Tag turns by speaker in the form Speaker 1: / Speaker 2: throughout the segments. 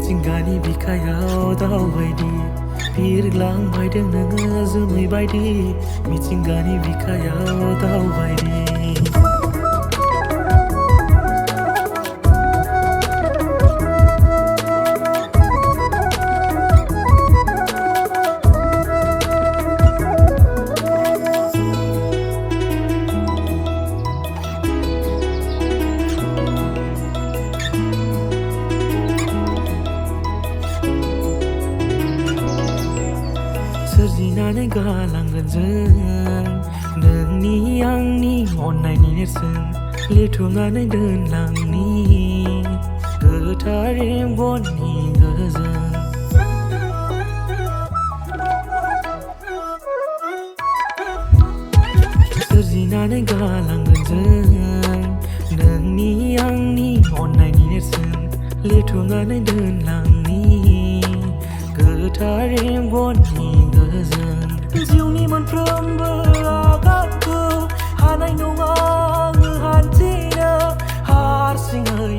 Speaker 1: मिथिंगानि बिखायाव दाउ बायदि बिरलांबायदों नोङो जोमै बायदि मिथिंगानि बिखायाव दाउ बायदि सोरजिनानै गालांगोन जों नोंनि आंनि अननायनि नेरसोन लिरथुमनानै दोनलांनि गोथार रेमबननि गोजोन सोरजिनानै गालांगोन जों नोंनि आंनि अननायनि नेरसोन लिरथुमनानै दोनलांनि गोथार रेमबननि गोजोन जिउनि मोनफ्रोमबो आगानखौ हानाय नङा आङो हान्थिनो हारसिङै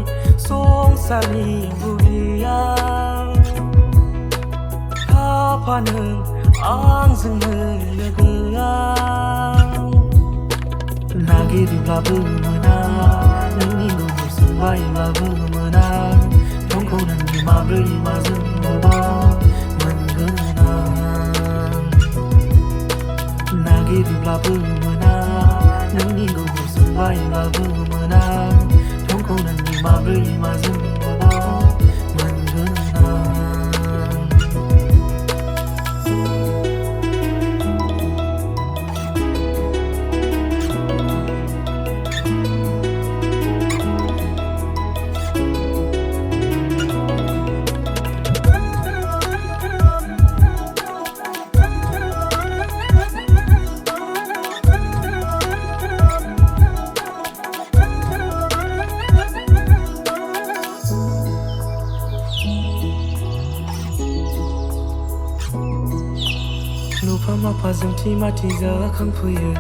Speaker 1: संसारनि बुब्लियाव थाफा नों आंजोंनो लोगोआव नागिरब्लाबो मोना नोंनि गुबुन सोंबायब्लाबो मोना नोंखौ नोंनि माब्रै माजों मोनगोन आं नागिरब्लाबो मोना नोंनि गुबुन सोंबायब्लाबो मोना नोंखौ नोंनि माब्रै माजों मोनगोन आं माफाजों थिमाथि जाखांफैयो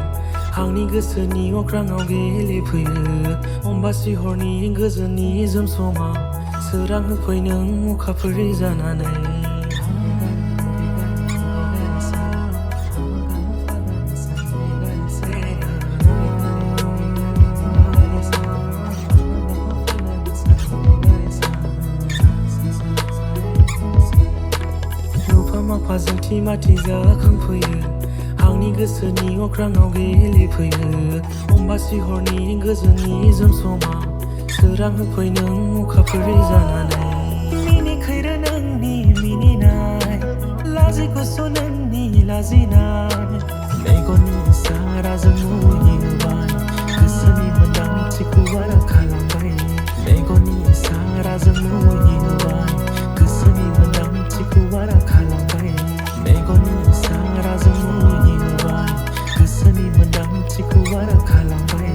Speaker 1: आंनि गोसोनि अख्राङाव गेलेफैयो अम्बासि हरनि गोजोननि जोमसमाव सोरां होफै नों अखाफोर जानानै माफाजों थिमाथि जाखांफैयो आंनि गोसोनि अख्राङाव गेलेफैयो अम्बासि हरनि गोजोननि जोमसमाव सोरां होफै नों अखाफोर जानानै मिनिखैरो नोंनि मिनिनाय लाजि गुसु नोंनि लाजिनाय मेगननि इसाराजों मुहिबाय गोसोनि मोन्दांथिखौ बारा खालामबाय मेगननि इसाराजों मुहिबाय गोसोनि मोन्दांथिखौ बारा खालामबाय मेगननि इसाराजों मुहिबाय गोसोनि मोन्दांथिखौ बारा खालामबाय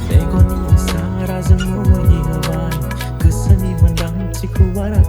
Speaker 1: मेगननि इसाराजों मुहिबाय गोसोनि मोन्दांथिखौ बारा